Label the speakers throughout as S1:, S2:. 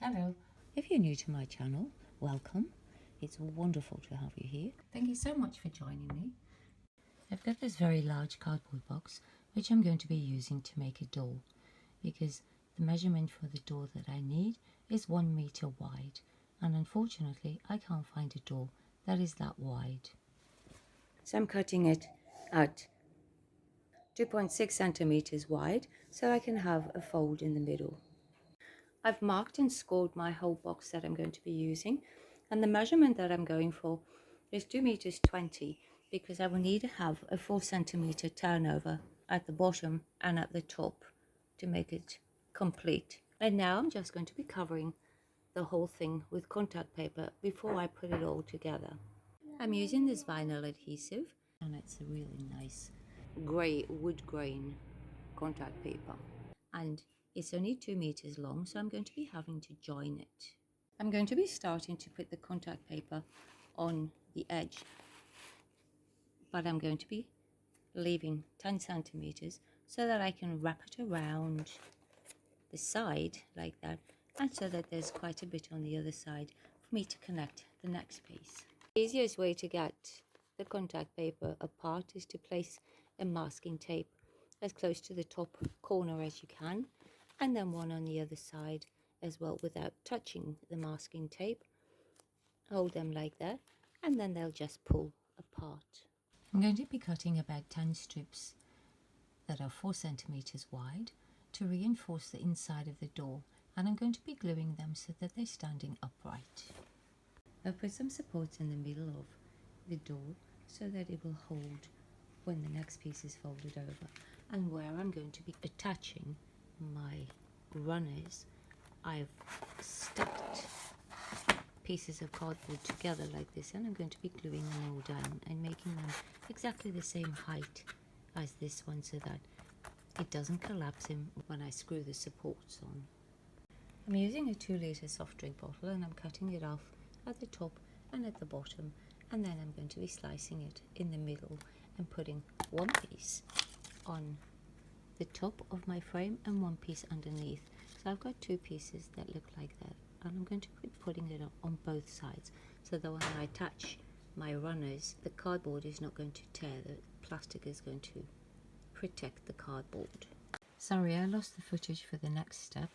S1: Hello. If you're new to my channel, welcome. It's wonderful to have you here. Thank you so much for joining me. I've got this very large cardboard box which I'm going to be using to make a door, because the measurement for the door that I need is 1 meter wide, and unfortunately I can't find a door that is that wide. So I'm cutting it at 2.6 centimeters wide so I can have a fold in the middle. I've marked and scored my whole box that I'm going to be using, and the measurement that I'm going for is 2 meters 20, because I will need to have a 4 centimeter turnover at the bottom and at the top to make it complete. And now I'm just going to be covering the whole thing with contact paper before I put it all together. I'm using this vinyl adhesive, and it's a really nice grey wood grain contact paper, and it's only 2 meters long, so I'm going to be having to join it. I'm going to be starting to put the contact paper on the edge, but I'm going to be leaving 10 centimeters so that I can wrap it around the side like that, and so that there's quite a bit on the other side for me to connect the next piece. The easiest way to get the contact paper apart is to place a masking tape as close to the top corner as you can, and then one on the other side as well without touching the masking tape. Hold them like that, and then they'll just pull apart. I'm going to be cutting about 10 strips that are 4 centimeters wide to reinforce the inside of the door, and I'm going to be gluing them so that they're standing upright. I've put some supports in the middle of the door so that it will hold when the next piece is folded over. And where I'm going to be attaching my runners, I've stuck pieces of cardboard together like this, and I'm going to be gluing them all down and making them exactly the same height as this one so that it doesn't collapse in when I screw the supports on. I'm using a 2-litre soft drink bottle, and I'm cutting it off at the top and at the bottom, and then I'm going to be slicing it in the middle and putting one piece on the top of my frame and one piece underneath. So I've got 2 pieces that look like that, and I'm going to be putting it on both sides so that when I attach my runners, the cardboard is not going to tear, the plastic is going to protect the cardboard. Sorry, I lost the footage for the next step.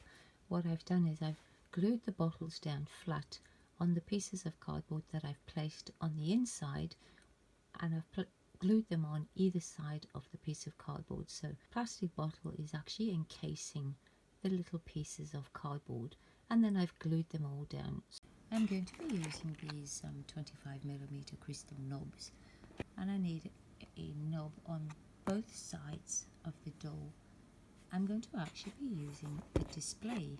S1: What I've done is I've glued the bottles down flat on the pieces of cardboard that I've placed on the inside, and I've glued them on either side of the piece of cardboard, so the plastic bottle is actually encasing the little pieces of cardboard, and then I've glued them all down. I'm going to be using these 25mm crystal knobs, and I need a knob on both sides of the door. I'm going to actually be using the display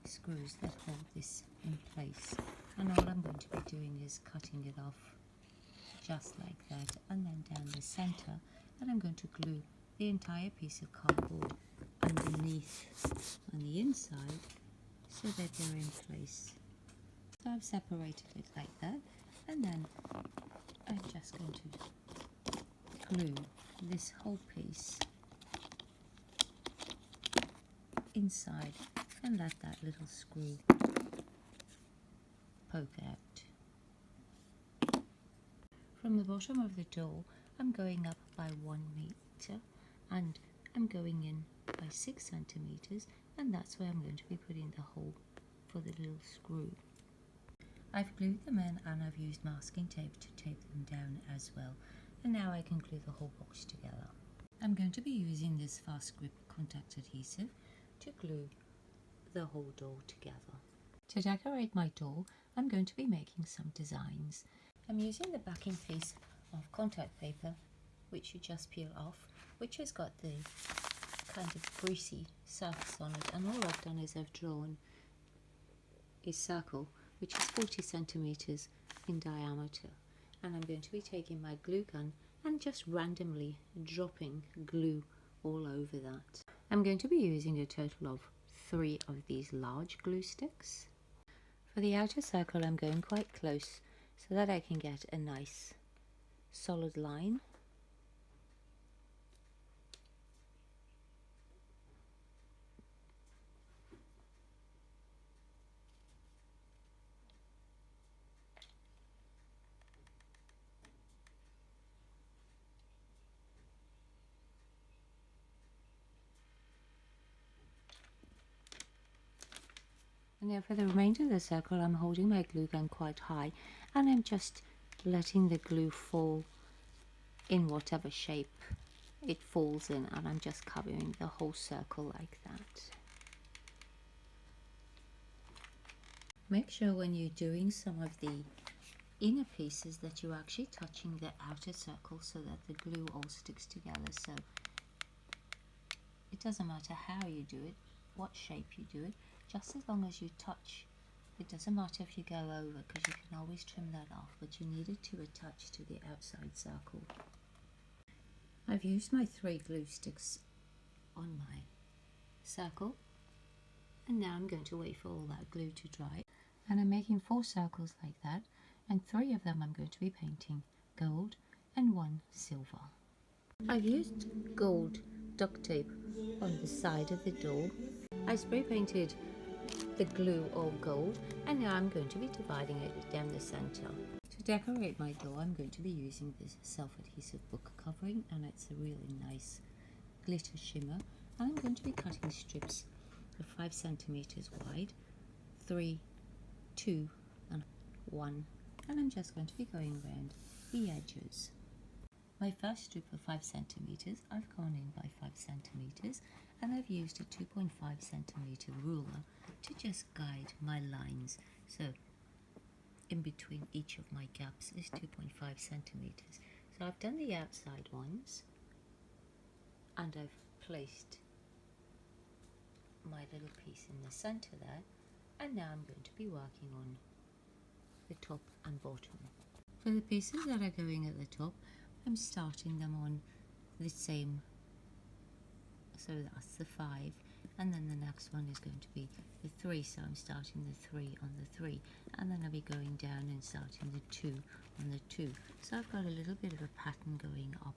S1: screws that hold this in place, and all I'm going to be doing is cutting it off just like that, and then down the center, and I'm going to glue the entire piece of cardboard underneath on the inside so that they're in place. So I've separated it like that, and then I'm just going to glue this whole piece inside and let that little screw poke out. From the bottom of the door, I'm going up by 1 meter, and I'm going in by 6 centimeters, and that's where I'm going to be putting the hole for the little screw. I've glued them in, and I've used masking tape to tape them down as well, and now I can glue the whole box together. I'm going to be using this fast grip contact adhesive to glue the whole door together. To decorate my door, I'm going to be making some designs. I'm using the backing piece of contact paper, which you just peel off, which has got the kind of greasy surface on it, and all I've done is I've drawn a circle which is 40 centimeters in diameter, and I'm going to be taking my glue gun and just randomly dropping glue all over that. I'm going to be using a total of 3 of these large glue sticks. For the outer circle, I'm going quite close so that I can get a nice solid line. And now for the remainder of the circle, I'm holding my glue gun quite high and I'm just letting the glue fall in whatever shape it falls in, and I'm just covering the whole circle like that. Make sure when you're doing some of the inner pieces that you're actually touching the outer circle so that the glue all sticks together. So it doesn't matter how you do it, what shape you do it, just as long as you touch. It doesn't matter if you go over, because you can always trim that off, but you need it to attach to the outside circle. I've used my 3 glue sticks on my circle, and now I'm going to wait for all that glue to dry. And I'm making 4 circles like that, and 3 of them I'm going to be painting gold and 1 silver. I've used gold duct tape on the side of the door. I spray painted the glue all gold, and now I'm going to be dividing it down the center. To decorate my door, I'm going to be using this self-adhesive book covering, and it's a really nice glitter shimmer. And I'm going to be cutting strips of 5 centimeters wide, 3, 2 and 1, and I'm just going to be going around the edges. My first strip of 5 centimeters, I've gone in by 5 centimeters, and I've used a 2.5 centimeter ruler to just guide my lines. So in between each of my gaps is 2.5 centimeters. So I've done the outside ones, and I've placed my little piece in the center there, and now I'm going to be working on the top and bottom. For the pieces that are going at the top, I'm starting them on the same, so that's the 5, and then the next one is going to be the 3, so I'm starting the 3 on the 3, and then I'll be going down and starting the 2 on the 2. So I've got a little bit of a pattern going up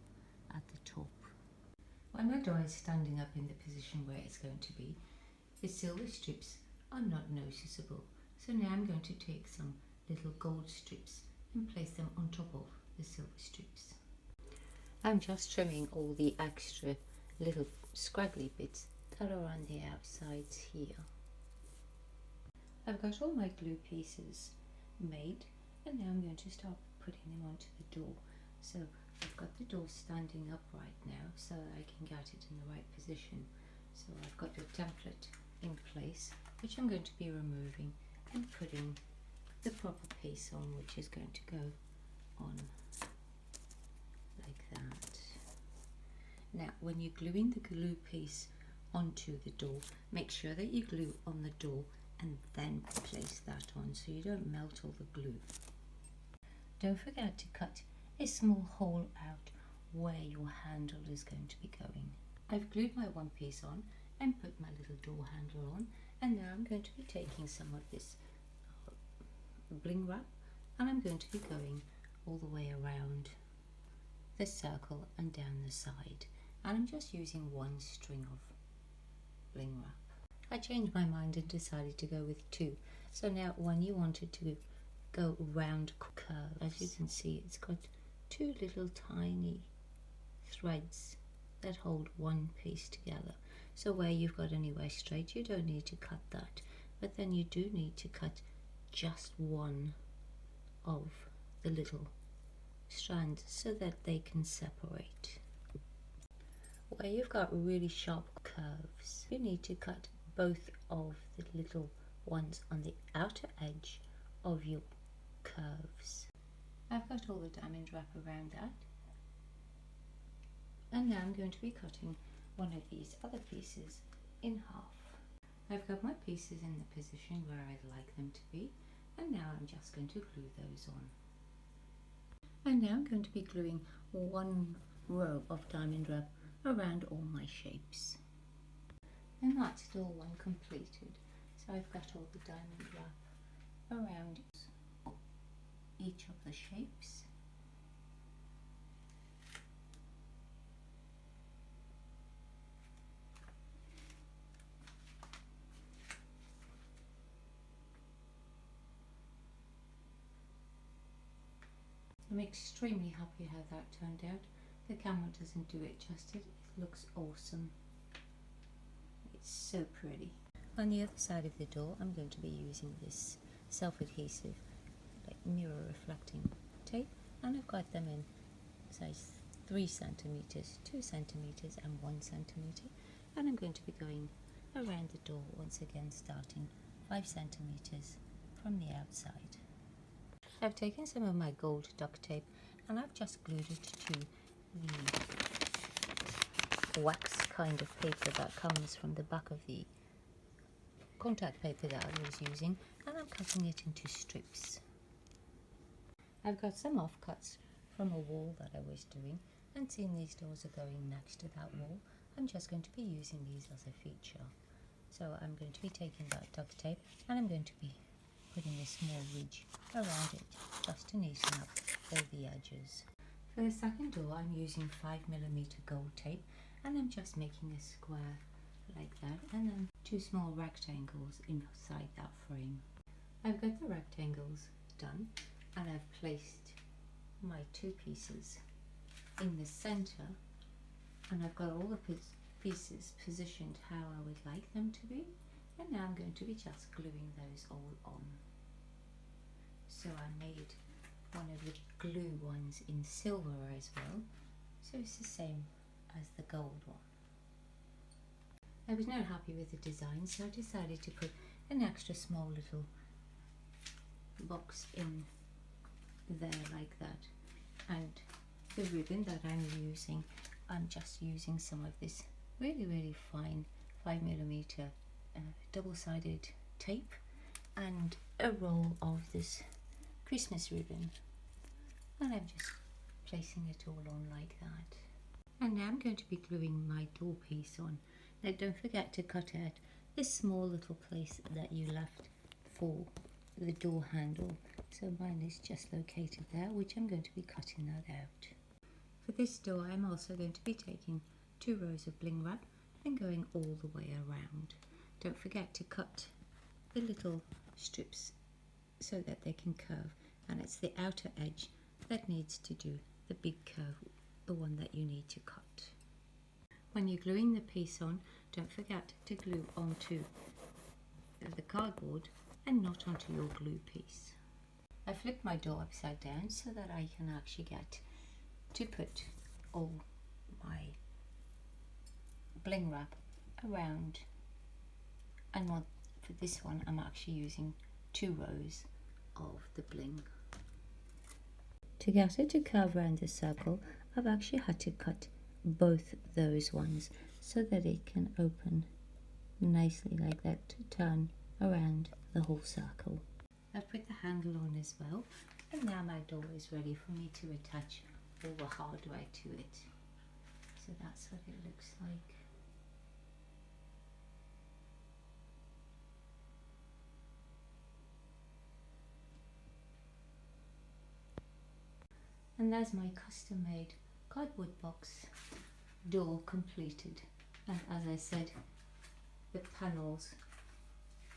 S1: at the top. When my door is standing up in the position where it's going to be, the silver strips are not noticeable. So now I'm going to take some little gold strips and place them on top of the silver strips. I'm just trimming all the extra little scraggly bits that are on the outsides here. I've got all my glue pieces made, and now I'm going to start putting them onto the door. So I've got the door standing up right now so I can get it in the right position. So I've got the template in place, which I'm going to be removing and putting the proper piece on, which is going to go on like that. Now when you're gluing the glue piece onto the door, make sure that you glue on the door and then place that on so you don't melt all the glue. Don't forget to cut a small hole out where your handle is going to be going. I've glued my one piece on and put my little door handle on, and now I'm going to be taking some of this bling wrap, and I'm going to be going all the way around the circle and down the side, and I'm just using 1 string of bling wrap. I changed my mind and decided to go with 2. So now when you wanted to go round curve, as you can see, it's got 2 little tiny threads that hold one piece together. So where you've got anywhere straight, you don't need to cut that, but then you do need to cut just one of the little strands so that they can separate. Where you've got really sharp curves, you need to cut both of the little ones on the outer edge of your curves. I've got all the diamond wrap around that, and now I'm going to be cutting one of these other pieces in half. I've got my pieces in the position where I'd like them to be, and now I'm just going to glue those on. And now I'm going to be gluing 1 row of diamond wrap around all my shapes. And that's still one completed. So I've got all the diamond wrap around each of the shapes. I'm extremely happy how that turned out. The camera doesn't do it justice. It looks awesome. It's so pretty. On the other side of the door, I'm going to be using this self-adhesive, like mirror reflecting tape, and I've got them in size 3 centimeters, 2 centimeters and 1 centimeter, and I'm going to be going around the door once again, starting 5 centimeters from the outside. I've taken some of my gold duct tape and I've just glued it to the wax kind of paper that comes from the back of the contact paper that I was using, and I'm cutting it into strips. I've got some offcuts from a wall that I was doing, and seeing these doors are going next to that wall, I'm just going to be using these as a feature. So I'm going to be taking that duct tape and I'm going to be putting a small ridge around it just to neaten up all the edges. For the second door, I'm using 5mm gold tape, and I'm just making a square like that, and then 2 small rectangles inside that frame. I've got the rectangles done, and I've placed my 2 pieces in the center, and I've got all the pieces positioned how I would like them to be, and now I'm going to be just gluing those all on. So I made one of the glue ones in silver as well, so it's the same as the gold one. I was not happy with the design, so I decided to put an extra small little box in there like that, and the ribbon that I'm using, I'm just using some of this really fine 5mm double-sided tape and a roll of this Christmas ribbon, and I'm just placing it all on like that. And now I'm going to be gluing my door piece on. Now don't forget to cut out this small little place that you left for the door handle, so mine is just located there, which I'm going to be cutting that out. For this door, I'm also going to be taking 2 rows of bling wrap and going all the way around. Don't forget to cut the little strips so that they can curve, and it's the outer edge that needs to do the big curve, the one that you need to cut. When you're gluing the piece on, don't forget to glue onto the cardboard and not onto your glue piece. I flipped my door upside down so that I can actually get to put all my bling wrap around, and for this one I'm actually using 2 rows of the bling. To get it to curve around the circle, I've actually had to cut both those ones so that it can open nicely like that to turn around the whole circle. I've put the handle on as well, and now my door is ready for me to attach all the hardware to it. So that's what it looks like. And there's my custom made cardboard box door completed. And as I said, the panels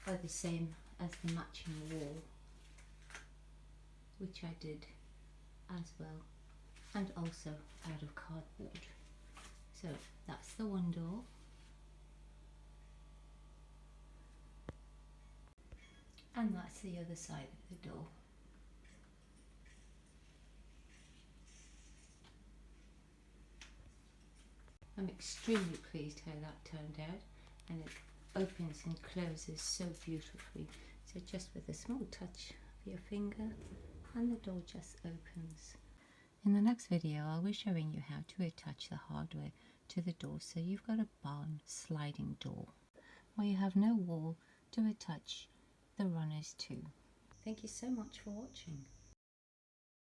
S1: are the same as the matching wall, which I did as well, and also out of cardboard. So that's the one door. And that's the other side of the door. I'm extremely pleased how that turned out, and it opens and closes so beautifully. So just with a small touch of your finger, and the door just opens. In the next video, I'll be showing you how to attach the hardware to the door, so you've got a barn sliding door where you have no wall to attach the runners to. Thank you so much for watching.